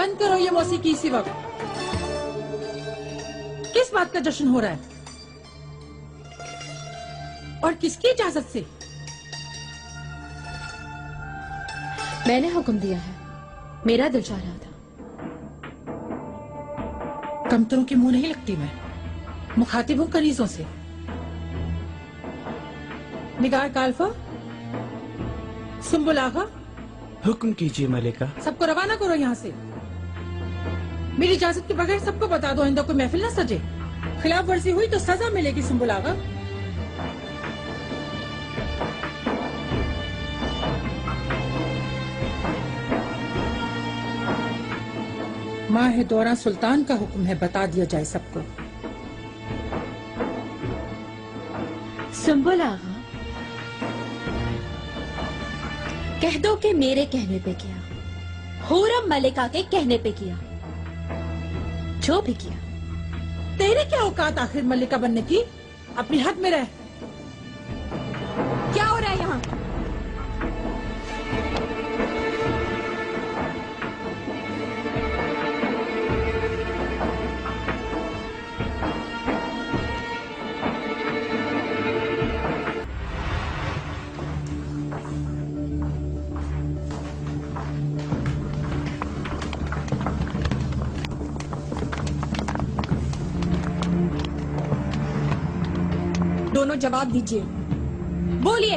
बंद करो ये मौसीकी इसी वक्त। किस बात का जश्न हो रहा है और किसकी इजाजत से? मैंने हुक्म दिया है, मेरा दिल चाह रहा था। कमतरों के मुंह नहीं लगती मैं, मुखातिब हूं कनीजों से। निगार काल्फा, सुंबुल आगा, हुक्म कीजिए मलिका। सबको रवाना करो यहाँ से। मेरी इजाजत के बगैर सबको बता दो, आइंदा कोई महफिल ना सजे। खिलाफ वर्जी हुई तो सजा मिलेगी सुंबुल आगा। माह दौरा सुल्तान का हुक्म है, बता दिया जाए सबको। सुंबुल आगा, कह दो कि मेरे कहने पे किया, हुरम मलिका के कहने पे किया, जो भी किया। तेरे क्या औकात आखिर मल्लिका बनने की? अपनी हद में रह। क्या हो रहा है यहाँ? दोनों जवाब दीजिए, बोलिए,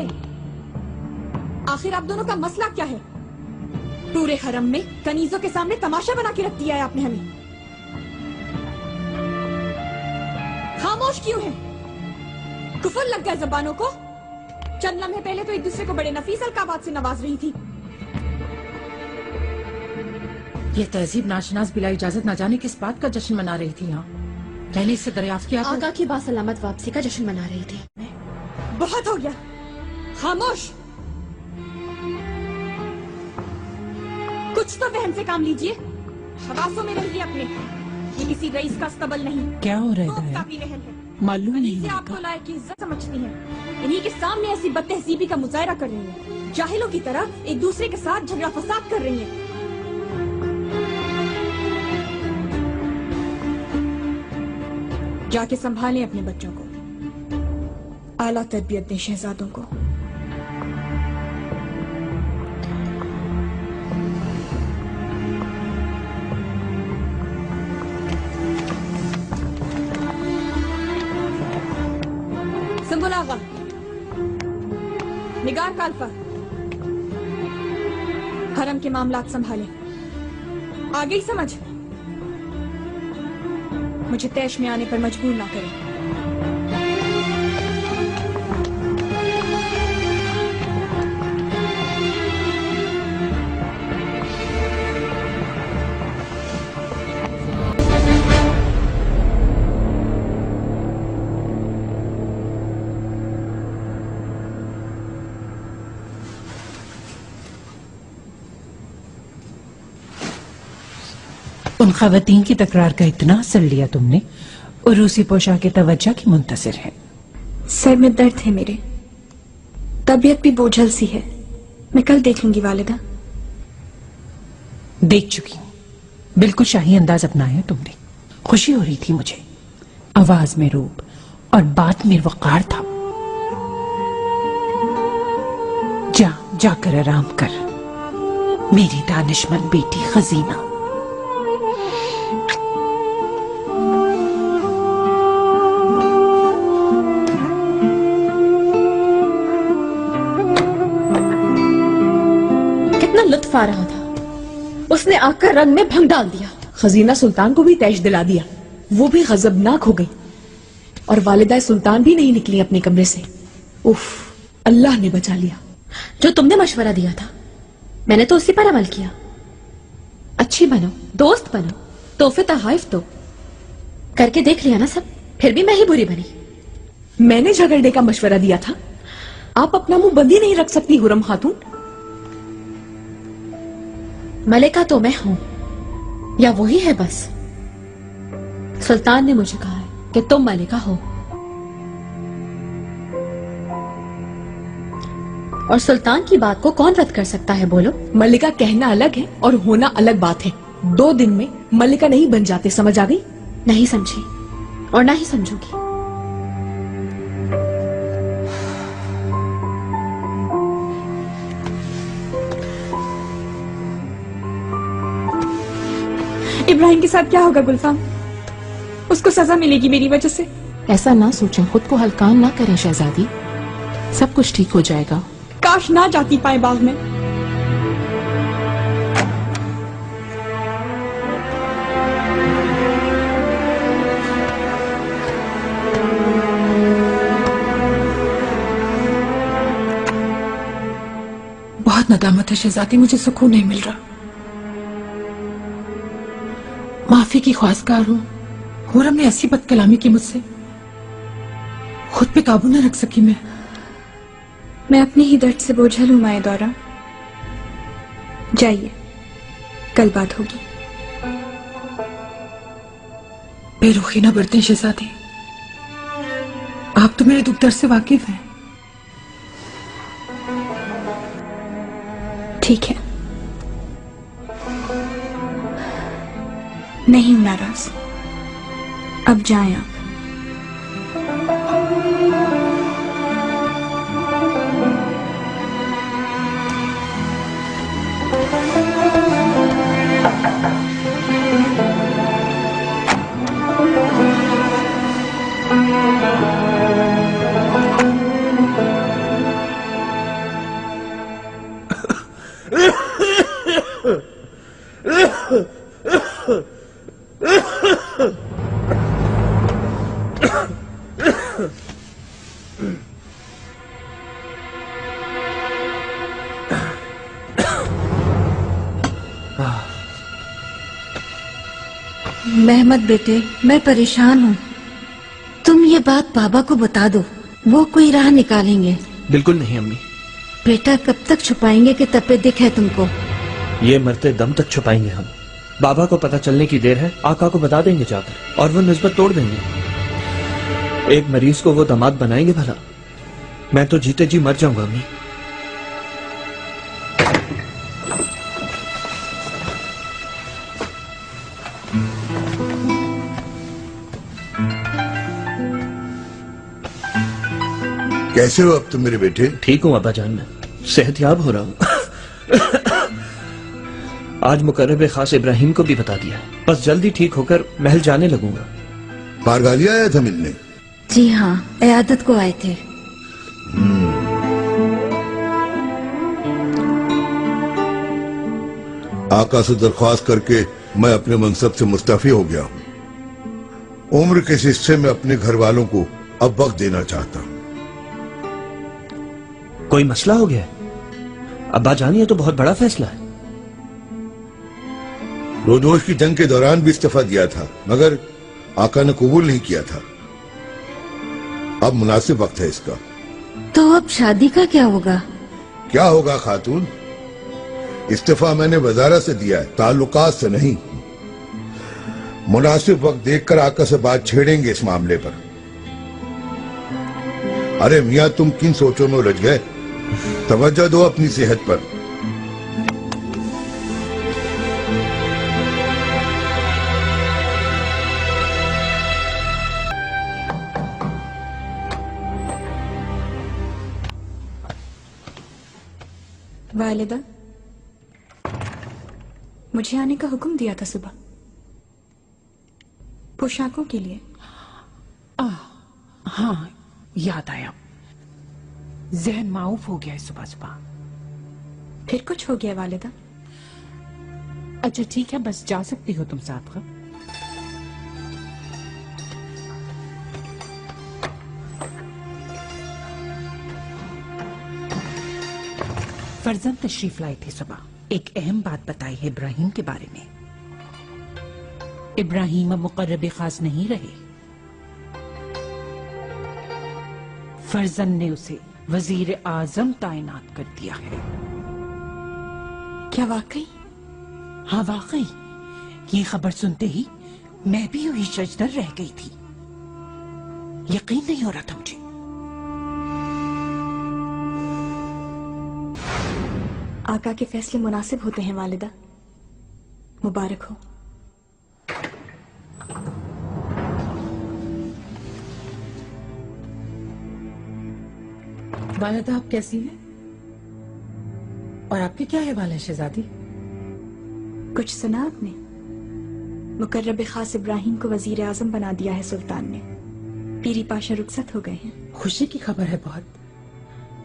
आखिर आप दोनों का मसला क्या है? पूरे हरम में कनीजों के सामने तमाशा बना के रख दिया है आपने हमें। खामोश क्यों है? कुफर लग गया जबानों को? चंद लम्हे पहले तो एक दूसरे को बड़े नफीस अलकाबात से नवाज रही थी। ये तहजीब नाशनास बिला इजाजत ना जाने किस बात का जश्न मना रही थी यहाँ। मैंने इससे दरियाफ्त किया आका की बासलामत वापसी का जश्न मना रही थी। बहुत हो गया, खामोश। कुछ तो वहम से काम लीजिए, हवासों में रहिए अपने। ये किसी रईस का अस्तबल नहीं, क्या हो रहा तोप है? का भी महल है। मालूम नहीं से आपको लायक की इज्जत समझती है, इन्हीं के सामने ऐसी बदतहजीबी का मुजाहरा कर रही है। जाहिलों की तरह एक दूसरे के साथ झगड़ा फसाद कर रही है। जाके संभालें अपने बच्चों को, आला तरबियत दें शहजादों को। सुंबुल आगा, निगार काल्फा, हरम के मामलात संभालें। आगे ही समझ, मुझे तैश में आने पर मजबूर ना करें। उन खवातीन की तकरार का इतना असर लिया तुमने और रूसी पोशाक के तवज्जो की मुंतजिर है। सर में दर्द है मेरे, तबीयत भी बोझल सी है। मैं कल देख लूंगी वालिदा। देख चुकी हूँ, बिल्कुल शाही अंदाज अपनाया तुमने। खुशी हो रही थी मुझे, आवाज में रूप और बात में वक़ार था। जाकर आराम कर मेरी दानिशमंद बेटी खजीना। लुत्फ आ रहा था, उसने आकर रंग में भंग डाल दिया। खजीना सुल्तान को भी तैश दिला दिया, वो भी गजबनाक हो गई। और वालिदा सुल्तान भी नहीं निकली अपने कमरे से। उफ, अल्लाह ने बचा लिया। जो तुमने मशवरा दिया था, मैंने तो उसी पर अमल किया। अच्छी बनो, दोस्त बनो, तोहफे तहाइफ दो, करके देख लिया ना सब। फिर भी मैं ही बुरी बनी। मैंने झगड़ने का मशवरा दिया था। आप अपना मुंह बंदी नहीं रख सकती हुरम खातून। मलिका तो मैं हूं, या वही है बस। सुल्तान ने मुझे कहा है कि तुम मलिका हो, और सुल्तान की बात को कौन रद्द कर सकता है? बोलो। मलिका कहना अलग है और होना अलग बात है। 2 दिन में मल्लिका नहीं बन जाते, समझ आ गई? नहीं समझी और ना ही समझूंगी। इब्राहिम के साथ क्या होगा गुलफाम? उसको सजा मिलेगी मेरी वजह से। ऐसा ना सोचें, खुद को हल्कान ना करें शहजादी, सब कुछ ठीक हो जाएगा। काश ना जाती पाए बाग में। बहुत नदामत है शहजादी, मुझे सुकून नहीं मिल रहा। माफी की ख्वाहिशकार हूं। खुर्रम ने ऐसी बदकलामी की मुझसे, खुद पे काबू न रख सकी मैं अपने ही दर्द से बोझल हूं माए दौरा। जाइए, कल बात होगी। बेरुखी ना बरतें शहजादी, आप तो मेरे दुख दर्द से वाकिफ हैं। ठीक है, नहीं हूं नाराज। अब जाएं आप। मेहमद बेटे, मैं परेशान हूँ। तुम ये बात बाबा को बता दो, वो कोई राह निकालेंगे। बिल्कुल नहीं अम्मी, बेटा कब तक छुपाएंगे कि तपे दिख है तुमको? ये मरते दम तक छुपाएंगे हम। बाबा को पता चलने की देर है, आका को बता देंगे जाकर और वो निस्बत तोड़ देंगे। एक मरीज को वो दामाद बनाएंगे भला? मैं तो जीते जी मर जाऊंगा अम्मी। कैसे हो अब तुम मेरे बेटे? ठीक हूँ अब्बा जान, मैं सेहतयाब हो रहा हूँ। आज मुकर्रब खास इब्राहिम को भी बता दिया, बस जल्दी ठीक होकर महल जाने लगूंगा। पारगाली आया था मिलने? जी हाँ, इयादत को आए थे। आका से दरख्वास्त करके मैं अपने मनसब से मुस्तफी हो गया हूँ। उम्र के इस हिस्से में अपने घर वालों को अब वक्त देना चाहता हूँ। कोई मसला हो गया है? अब्बा जान, ये तो बहुत बड़ा फैसला है। रोदोश की जंग के दौरान भी इस्तीफा दिया था, मगर आका ने कबूल नहीं किया था। अब मुनासिब वक्त है इसका। तो अब शादी का क्या होगा? क्या होगा खातून? इस्तीफा मैंने वजारत से दिया है, ताल्लुकात से नहीं। मुनासिब वक्त देखकर आका से बात छेड़ेंगे इस मामले पर। अरे मियां, तुम किन सोचों में उलझ गए? तवज्जो दो अपनी सेहत पर। वालिदा, मुझे आने का हुक्म दिया था सुबह, पोशाकों के लिए। हाँ, याद आया। जहन माऊफ हो गया है सुबह सुबह। फिर कुछ हो गया वालिदा? अच्छा ठीक है, बस जा सकती हो तुम साथ का। फरजंद तशरीफ लाई थी सुबह, एक अहम बात बताई है इब्राहिम के बारे में। इब्राहिम अब मुकर्रब खास नहीं रहे। फरजंद ने उसे वजीर आजम तायनात कर दिया है। क्या वाकई? हाँ वाकई। ये खबर सुनते ही मैं भी हुई शजदर रह गई थी। यकीन नहीं हो रहा था मुझे। आका के फैसले मुनासिब होते हैं वालिदा। मुबारक हो। वालिदा, आप कैसी हैं? और आपके क्या अहवाल है शहजादी? कुछ सुना आपने? मुकर्रब खास इब्राहिम को वजीर आजम बना दिया है सुल्तान ने। पीरी पाशा रुखसत हो गए हैं। खुशी की खबर है बहुत।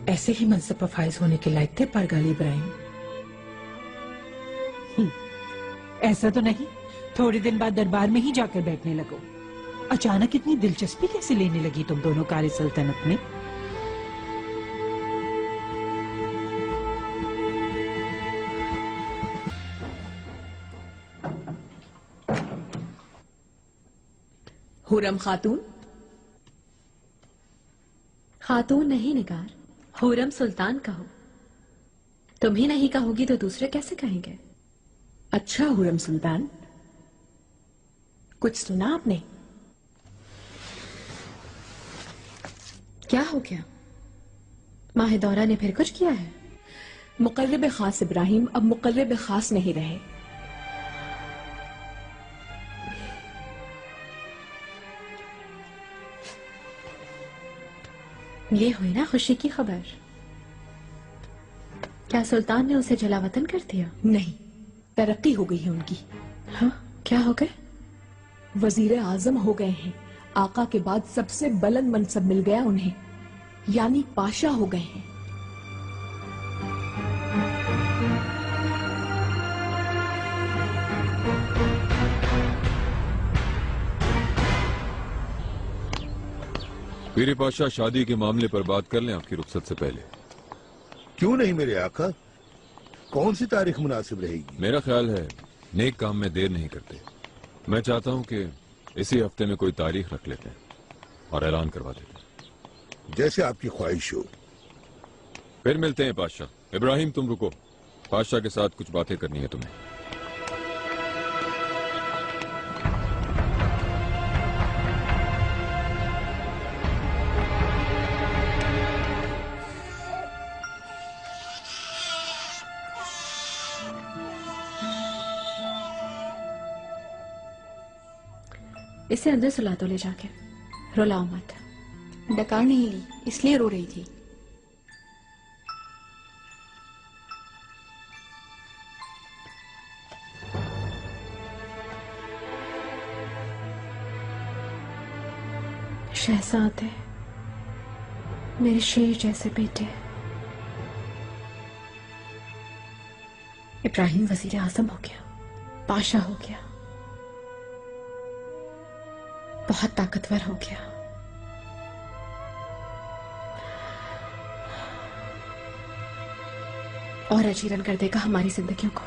ऐसे ही मनसब पर फाइज होने के लायक थे परगाली इब्राहिम। ऐसा तो नहीं थोड़े दिन बाद दरबार में ही जाकर बैठने लगो। अचानक इतनी दिलचस्पी कैसे लेने लगी तुम दोनों कारी सल्तनत में? हुरम खातून? खातून नहीं निगार, हुरम सुल्तान कहो। तुम ही नहीं कहोगी तो दूसरे कैसे कहेंगे? अच्छा हुरम सुल्तान, कुछ सुना आपने? क्या हो गया? माहिदौरा ने फिर कुछ किया है? मुकर्रब खास इब्राहिम अब मुकर्रब खास नहीं रहे। ये हुई ना खुशी की खबर। क्या सुल्तान ने उसे जलावतन कर दिया? नहीं, तरक्की हो गई है उनकी। हाँ, क्या हो गए? वजीर आजम हो गए हैं। आका के बाद सबसे बुलंद मनसब मिल गया उन्हें, यानी पाशा हो गए हैं। पीरी पाशा, शादी के मामले पर बात कर लें आपकी रुखसत से पहले। क्यों नहीं मेरे आका? कौन सी तारीख मुनासिब रहेगी? मेरा ख्याल है नेक काम में देर नहीं करते। मैं चाहता हूं कि इसी हफ्ते में कोई तारीख रख लेते हैं और ऐलान करवा देते हैं। जैसे आपकी ख्वाहिश हो। फिर मिलते हैं पाशा। इब्राहिम तुम रुको, पाशा के साथ कुछ बातें करनी है तुम्हें। इसे अंदर सुला दो ले जाके, रुलाओ मत। डकार नहीं ली, इसलिए रो रही थी। शहजादे, मेरे शेर जैसे बेटे। इब्राहिम वजीर आजम हो गया, पाशा हो गया, बहुत ताकतवर हो गया। और अजीरन कर देगा हमारी जिंदगियों को।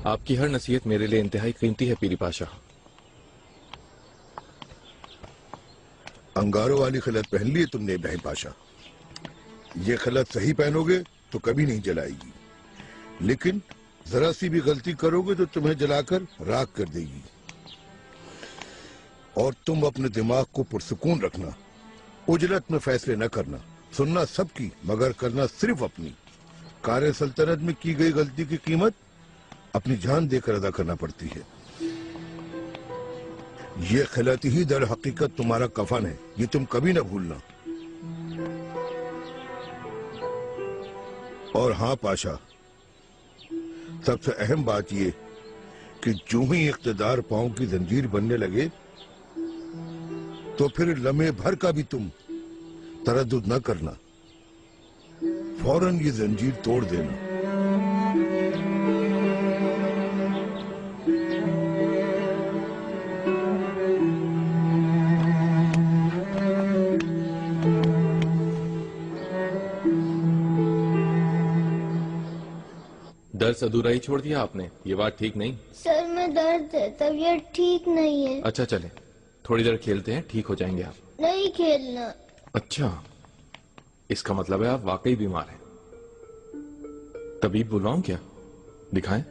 आपकी हर नसीहत मेरे लिए इंतहाई कीमती है पीरी पाशा। अंगारों वाली खलत पहन ली तुमने इब्राहिम पाशा। ये खलत सही पहनोगे तो कभी नहीं जलाएगी, लेकिन जरा सी भी गलती करोगे तो तुम्हें जलाकर राख कर देगी। और तुम अपने दिमाग को पुरसुकून रखना, उजलत में फैसले न करना, सुनना सबकी मगर करना सिर्फ अपनी। कार सल्तनत में की गई गलती की कीमत अपनी जान देकर अदा करना पड़ती है। ये खिलत ही दर हकीकत तुम्हारा कफन है, ये तुम कभी न भूलना। और हाँ पाशा, सबसे अहम बात ये कि जो ही इख्तिदार पांव की जंजीर बनने लगे तो फिर लम्हे भर का भी तुम तरद्दुद न करना, फौरन ये जंजीर तोड़ देना। दर्द अधूरा ही छोड़ दिया आपने, ये बात ठीक नहीं। सर में दर्द है, तबीयत ठीक नहीं है। अच्छा चले, थोड़ी देर खेलते हैं, ठीक हो जाएंगे आप। नहीं खेलना। अच्छा, इसका मतलब है आप वाकई बीमार हैं। तबीब बुलाऊं क्या? दिखाएं?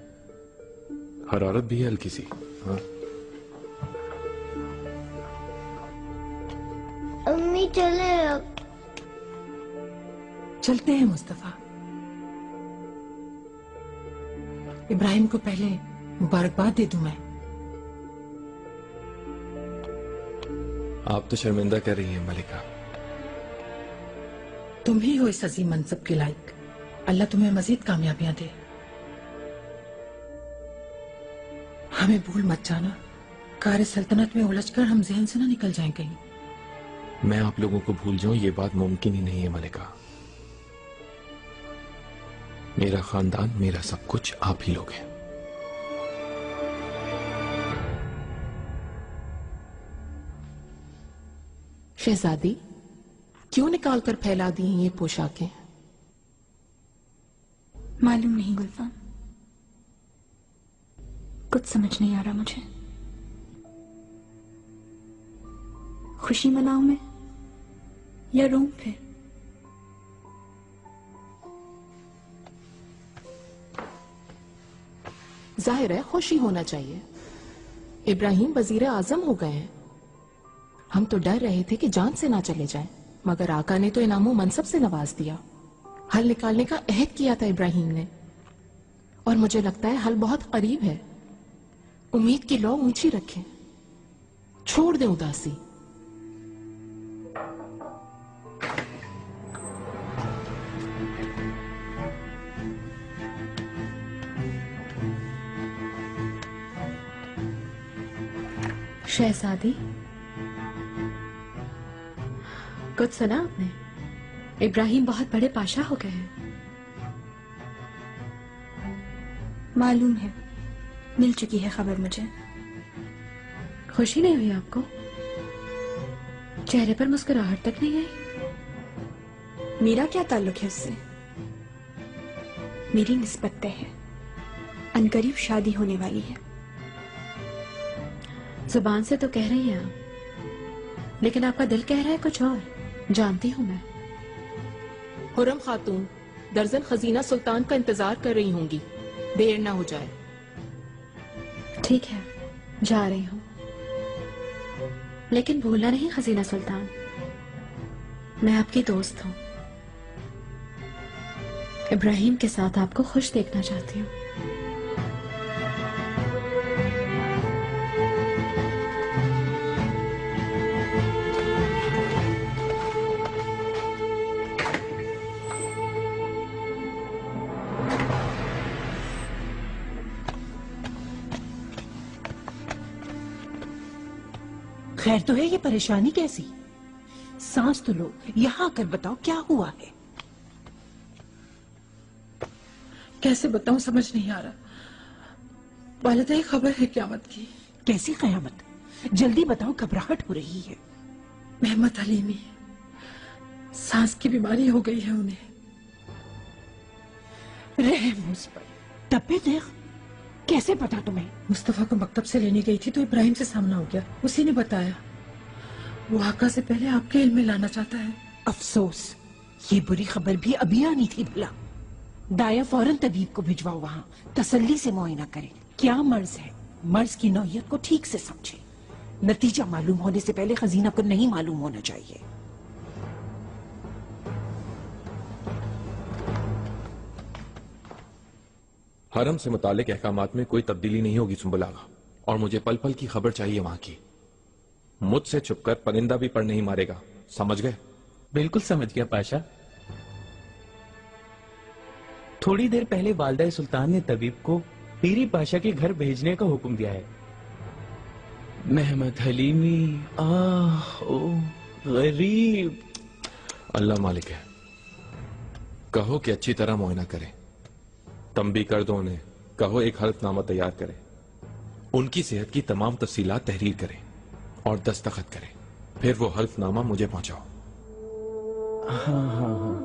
हरारत भी है हल्की सी। हाँ। अम्मी चले अब। चलते हैं मुस्तफा। इब्राहिम को पहले मुबारकबाद दे दूं मैं। आप तो शर्मिंदा कर रही हैं मलिका। तुम ही हो इस अजीम मनसब के लायक। अल्लाह तुम्हें मजीद कामयाबियां दे। हमें भूल मत जाना, कार सल्तनत में उलझकर हम जहन से ना निकल जाएं कहीं। मैं आप लोगों को भूल जाऊं ये बात मुमकिन ही नहीं है मलिका। मेरा खानदान, मेरा सब कुछ आप ही लोग हैं। शहजादी, क्यों निकाल कर फैला दी हैं ये पोशाकें? मालूम नहीं गुलफाम, कुछ समझ नहीं आ रहा मुझे। खुशी मनाऊं मैं या रोऊं फिर? जाहिर है खुशी होना चाहिए। इब्राहिम वजीर आजम हो गए हैं। हम तो डर रहे थे कि जान से ना चले जाएं, मगर आका ने तो इनामो मनसब से नवाज दिया। हल निकालने का अहद किया था इब्राहिम ने, और मुझे लगता है हल बहुत करीब है। उम्मीद की लौ ऊंची रखें, छोड़ दें उदासी। शहजादी, कुछ सुना आपने? इब्राहिम बहुत बड़े पाशा हो गए हैं। मालूम है, मिल चुकी है खबर मुझे। खुशी नहीं हुई आपको? चेहरे पर मुस्कुराहट तक नहीं आई? मेरा क्या ताल्लुक है उससे? मेरी निस्बत तय है, अनकरीब शादी होने वाली है। जुबान से तो कह रही हैं आप, लेकिन आपका दिल कह रहा है कुछ और। जानती हूं मैं। हुरम खातून दर्जन खजीना सुल्तान का इंतजार कर रही होंगी, देर ना हो जाए। ठीक है, जा रही हूं, लेकिन भूलना नहीं खजीना सुल्तान, मैं आपकी दोस्त हूं। इब्राहिम के साथ आपको खुश देखना चाहती हूँ। खैर तो है, ये परेशानी कैसी? सांस तो लो, यहां आकर बताओ क्या हुआ है। कैसे बताऊं, समझ नहीं आ रहा। वालिदा ही खबर है क़यामत की। कैसी क़यामत? जल्दी बताओ, घबराहट हो रही है। मेहमत हलीमी, सांस की बीमारी हो गई है उन्हें। रहम मुझ पर। तबीयत देख, कैसे पता तुम्हें? मुस्तफा को मकतब से लेने गई थी तो इब्राहिम से सामना हो गया, उसी ने बताया। वो आका से पहले आपके इल्म में लाना चाहता है। अफसोस, ये बुरी खबर भी अभी आनी थी। भला दाया फौरन तबीब को भिजवाओ, वहां तसल्ली से मुआयना करे। क्या मर्ज है, मर्ज की नौयत को ठीक से समझे। नतीजा मालूम होने से पहले खजीना को नहीं मालूम होना चाहिए। हरम से मुतालिक अहकामात में कोई तब्दीली नहीं होगी सुंबुल आगा, और मुझे पल पल की खबर चाहिए वहां की। मुझसे छुपकर परिंदा भी पर नहीं मारेगा, समझ गए? बिल्कुल समझ गया पाशा। थोड़ी देर पहले वालदा सुल्तान ने तबीब को पीरी पाशा के घर भेजने का हुक्म दिया है। मेहमत हलीमी, ओ गरीब। अल्लाह मालिक है, कहो कि अच्छी तरह मुआयना करें। तंबी कर दो उन्हें, कहो एक हल्फनामा तैयार करें, उनकी सेहत की तमाम तफसीलात तहरीर करें और दस्तखत करें। फिर वो हल्फनामा मुझे पहुंचाओ। हाँ हाँ हाँ।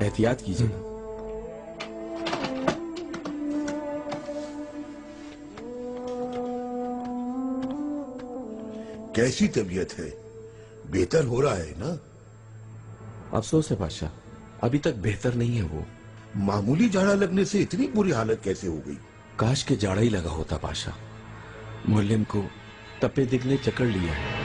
एहतियात कीजिए। कैसी तबीयत है? बेहतर हो रहा है ना? अफसोस है बादशाह, अभी तक बेहतर नहीं है वो। मामूली जाड़ा लगने से इतनी बुरी हालत कैसे हो गई? काश के जाड़ा ही लगा होता बादशाह। मुअल्लिम को तपे दिल ने जकड़ लिया है।